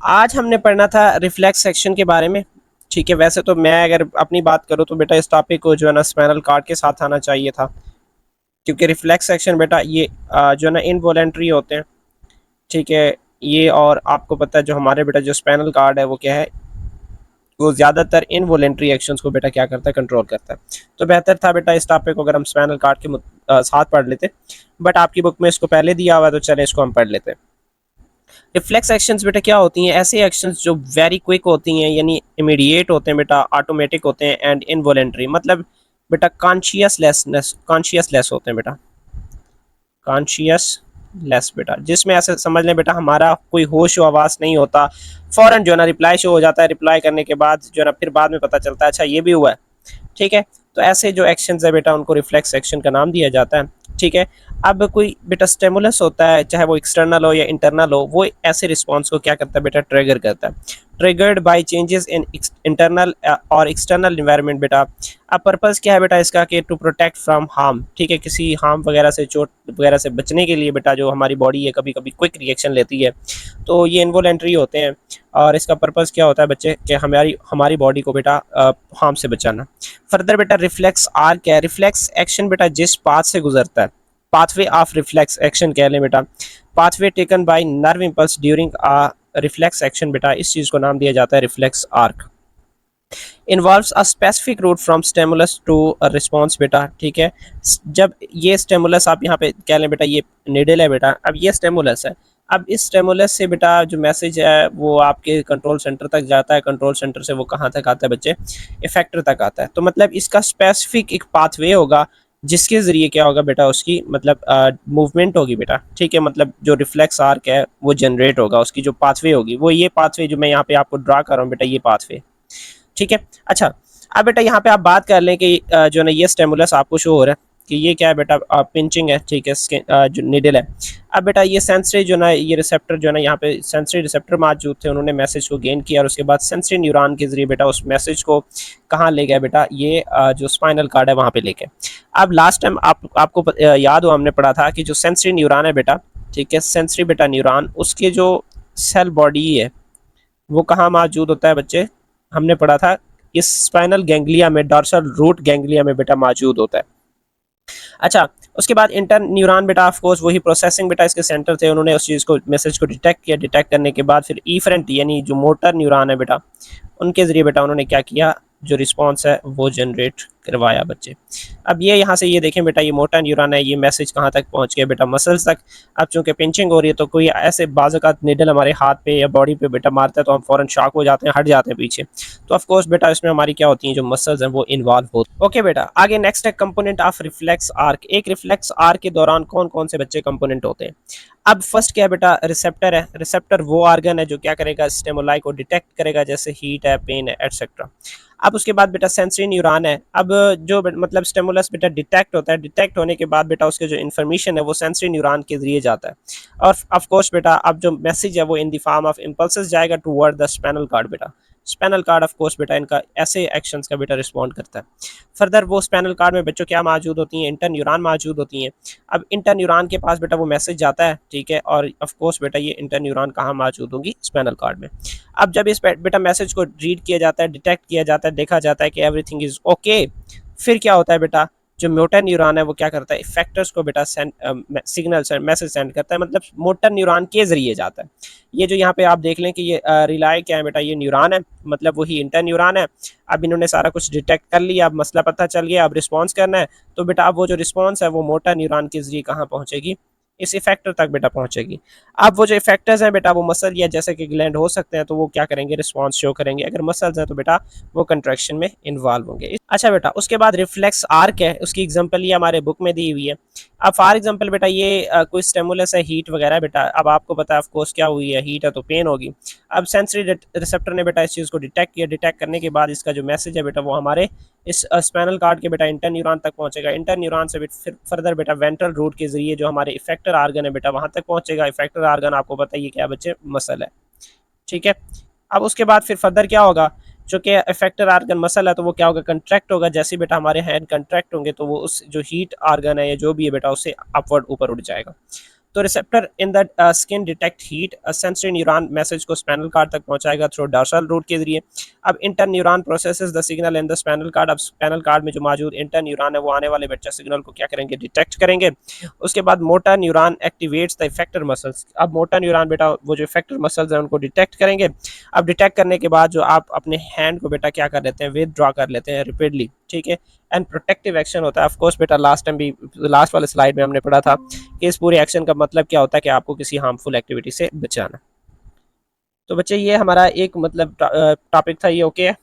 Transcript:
आज हमने पढ़ना था रिफ्लेक्स सेक्शन के बारे में। ठीक है, वैसे तो मैं अगर अपनी बात करूँ तो बेटा इस टॉपिक को जो है ना स्पाइनल कॉर्ड के साथ आना चाहिए था, क्योंकि रिफ्लेक्स सेक्शन बेटा ये जो है ना इनवॉलेंट्री होते हैं। ठीक है, ये और आपको पता है जो हमारे बेटा जो स्पाइनल कॉर्ड है वो क्या है, वो ज़्यादातर इनवॉलेंट्री एक्शंस को बेटा क्या करता है, कंट्रोल करता है। तो बेहतर था बेटा इस टॉपिक को अगर हम स्पाइनल कॉर्ड के साथ पढ़ लेते, बट आपकी बुक में इसको पहले दिया हुआ है तो चले इसको हम पढ़ लेते हैं। रिफ्लेक्स एक्शंस बेटा क्या होती हैं, ऐसे एक्शंस जो वेरी क्विक होती हैं, यानी इमीडिएट होते हैं बेटा, ऑटोमेटिक होते हैं एंड इनवॉलेंट्री, मतलब बेटा कॉन्शियसलेस होते हैं बेटा, कॉन्शियस लेस बेटा, जिसमें ऐसे समझ लें बेटा हमारा कोई होश व आवास नहीं होता, फौरन जो है ना रिप्लाई शो हो जाता है, रिप्लाई करने के बाद जो है ना फिर बाद में पता चलता है अच्छा ये भी हुआ है। ठीक है, तो ऐसे जो एक्शंस है बेटा उनको रिफ्लेक्स एक्शन का नाम दिया जाता है। ठीक है, अब कोई बेटा स्टिमुलस होता है, चाहे वो एक्सटर्नल हो या इंटरनल हो, वो ऐसे रिस्पॉन्स को क्या करता है बेटा, ट्रिगर करता है। Triggered by changes in internal और एक्सटर्नल इन्वायरमेंट बेटा। अब पर्पस क्या है बेटा इसका, कि टू प्रोटेक्ट फ्रॉम हार्म। ठीक है, किसी हार्म वगैरह से, चोट वगैरह से बचने के लिए बेटा जो हमारी बॉडी है कभी कभी क्विक रिएक्शन लेती है, तो ये इनवॉलेंट्री होते हैं। और इसका पर्पस क्या होता है बच्चे, कि हमारी हमारी बॉडी को बेटा हार्म से बचाना। फर्दर बेटा रिफ्लेक्स आर्क है, रिफ्लेक्स एक्शन बेटा जिस पाथ से गुजरता है, पाथवे ऑफ रिफ्लेक्स एक्शन कह लें बेटा, pathway taken by nerve impulse during a reflex action बेटा, इस चीज को नाम दिया जाता है reflex arc. Involves a specific route from stimulus to response बेटा। ठीक है, जब ये स्टिमुलस आप यहाँ पे कह लें बेटा, ये निडल है बेटा, अब ये स्टिमुलस है, अब इस स्टिमुलस से बेटा जो मैसेज है वो आपके कंट्रोल सेंटर तक जाता है, कंट्रोल सेंटर से वो कहाँ तक आता है बच्चे, इफेक्टर तक आता है। तो मतलब इसका स्पेसिफिक एक पाथवे होगा जिसके जरिए क्या होगा बेटा, उसकी मतलब मूवमेंट होगी बेटा। ठीक है, मतलब जो रिफ्लेक्स आर्क है वो जनरेट होगा, उसकी जो पाथवे होगी वो ये पाथवे जो मैं यहाँ पे आपको ड्रा कर रहा हूँ बेटा, ये पाथवे। ठीक है, अच्छा अब बेटा यहाँ पे आप बात कर लें कि जो है ना ये स्टिमुलस आपको शो हो रहा है कि ये क्या है बेटा, पिंचिंग है। ठीक है, जो निडल है। अब बेटा ये सेंसरी जो ना, ये रिसेप्टर जो है ना, यहाँ पे सेंसरी रिसेप्टर मौजूद थे, उन्होंने मैसेज को गेन किया और उसके बाद सेंसरी न्यूरॉन के जरिए बेटा उस मैसेज को कहाँ ले गया बेटा, ये जो स्पाइनल कार्ड है वहाँ पे लेके। अब लास्ट टाइम आपको याद हो हमने पढ़ा था कि जो सेंसरी न्यूरॉन है बेटा, ठीक है, सेंसरी बेटा न्यूरॉन, उसके जो सेल बॉडी है वो कहाँ मौजूद होता है बच्चे, हमने पढ़ा था इस स्पाइनल गैंग्लिया में, डॉर्सल रूट गैंग्लिया में बेटा मौजूद होता है। अच्छा, उसके बाद इंटर न्यूरॉन बेटा ऑफ कोर्स वही प्रोसेसिंग बेटा इसके सेंटर थे, उन्होंने उस चीज़ को, मैसेज को डिटेक्ट किया, डिटेक्ट करने के बाद फिर इफरेंट यानी जो मोटर न्यूरॉन है बेटा, उनके ज़रिए बेटा उन्होंने क्या किया, जो रिस्पॉन्स है वो जनरेट करवाया बच्चे। अब ये यहाँ से ये देखें बेटा, ये मोटा न्यूरॉन है, ये मैसेज कहाँ तक पहुँच गया बेटा, मसल्स तक। अब चूंकि पिंचिंग हो रही है तो कोई ऐसे बाज़ निडल हमारे हाथ पे या बॉडी पे बेटा मारता है तो हम फ़ौरन शॉक हो जाते हैं, हट जाते हैं पीछे। तो ऑफ कोर्स बेटा इसमें हमारी क्या होती हैं, जो मसल्स हैं वो इन्वॉल्व होती हैं। ओके बेटा, आगे नेक्स्ट है कंपोनेंट ऑफ रिफ्लेक्स आर्क। एक रिफ्लेक्स आर्क के दौरान कौन कौन से बच्चे कंपोनेंट होते हैं। अब फर्स्ट क्या है बेटा, रिसेप्टर है। रिसेप्टर वो ऑर्गन है जो क्या करेगा, स्टिमुलाई को डिटेक्ट करेगा, जैसे हीट है, पेन है, एटसेट्रा। अब उसके बाद बेटा सेंसरी न्यूरॉन है। अब जो मतलब स्टिमुलस बेटा डिटेक्ट होता है, डिटेक्ट होने के बाद बेटा उसके जो इन्फॉर्मेशन है वो सेंसरी न्यूरॉन के जरिए जाता है, और ऑफ कोर्स बेटा अब जो मैसेज है वो in the form of impulses जाएगा टुवर्ड द स्पाइनल कॉर्ड बेटा। स्पाइनल कार्ड ऑफ कोर्स बेटा इनका ऐसे एक्शंस का बेटा रिस्पॉन्ड करता है। फर्दर वो स्पाइनल कार्ड में बच्चों क्या मौजूद होती हैं, इंटर न्यूरॉन मौजूद होती हैं। अब इंटर न्यूरॉन के पास बेटा वो मैसेज जाता है, ठीक है, और ऑफ कोर्स बेटा ये इंटर न्यूरॉन कहाँ मौजूद होगी, स्पाइनल कार्ड में। अब जब इस बेटा मैसेज को रीड किया जाता है, डिटेक्ट किया जाता है, देखा जाता है कि एवरीथिंग इज ओके, फिर क्या होता है बेटा, जो मोटर न्यूरॉन है वो क्या करता है, इफेक्टर्स को बेटा सिग्नल मैसेज सेंड करता है, मतलब मोटर न्यूरॉन के जरिए जाता है। ये जो यहाँ पे आप देख लें कि ये रिलाई क्या है बेटा, ये न्यूरॉन है, मतलब वही इंटर न्यूरॉन है। अब इन्होंने सारा कुछ डिटेक्ट कर लिया, अब मसला पता चल गया, अब रिस्पॉन्स करना है। तो बेटा अब वो जो रिस्पॉन्स है वो मोटर न्यूरॉन के जरिए कहाँ पहुँचेगी, इस इफेक्टर तक बेटा पहुंचेगी। अब वो जो इफेक्टर्स हैं बेटा, वो मसल या जैसे कि ग्लैंड हो सकते हैं, तो वो क्या करेंगे, रिस्पॉन्स शो करेंगे। अगर मसल्स हैं तो बेटा वो कंट्रैक्शन में इन्वॉल्व होंगे। अच्छा बेटा, उसके बाद रिफ्लेक्स आर्क है, उसकी एग्जांपल ये हमारे बुक में दी हुई है। अब फॉर एग्जांपल बेटा ये कोई स्टिमुलस है, हीट वगैरह बेटा, अब आपको पता है ऑफ कोर्स क्या हुई है, हीट है तो पेन होगी। अब सेंसरी रिसेप्टर ने बेटा इस चीज़ को डिटेक्ट किया, डिटेक्ट करने के बाद इसका जो मैसेज है बेटा वो हमारे इस स्पाइनल कार्ड के बेटा इंटर न्यूरॉन तक पहुंचेगा। इंटर न्यूरॉन से फिर फर्दर बेटा वेंट्रल रूट के जरिए जो हमारे इफेक्टर आर्गन है बेटा वहां तक पहुंचेगा। इफेक्टर आर्गन आपको पता है ये क्या बच्चे, मसल है। ठीक है, अब उसके बाद फिर फर्दर क्या होगा, चूंकि इफेक्टर आर्गन मसल है तो वो क्या होगा, कंट्रैक्ट होगा। जैसे बेटा हमारे हैंड कंट्रैक्ट होंगे तो वो उस जो हीट आर्गन है या जो भी है बेटा उससे अपवर्ड ऊपर उठ जाएगा। तो receptor in the skin detect heat, sensory neuron message को स्पाइनल कार्ड तक पहुंचाएगा थ्रू डॉर्सल रूट के जरिए। अब inter neuron processes the signal in the spinal cord. अब स्पाइनल कार्ड में जो मौजूद इंटर न्यूरॉन है वो आने वाले बच्चा सिग्नल को क्या करेंगे, डिटेक्ट करेंगे। उसके बाद motor neuron activates the effector muscles. अब मोटर न्यूरॉन बेटा वो जो इफेक्टर मसल्स हैं उनको डिटेक्ट करेंगे। अब डिटेक्ट करने के बाद जो आप अपने हैंड को बेटा क्या कर लेते हैं, विदड्रॉ कर लेते हैं रिपीटली, ठीक है। एंड प्रोटेक्टिव एक्शन होता है ऑफ कोर्स बेटा, लास्ट टाइम भी लास्ट वाले स्लाइड में हमने पढ़ा था कि इस पूरे एक्शन का मतलब क्या होता है कि आपको किसी हार्मफुल एक्टिविटी से बचाना। तो बच्चे ये हमारा एक मतलब टॉपिक था, ये ओके है।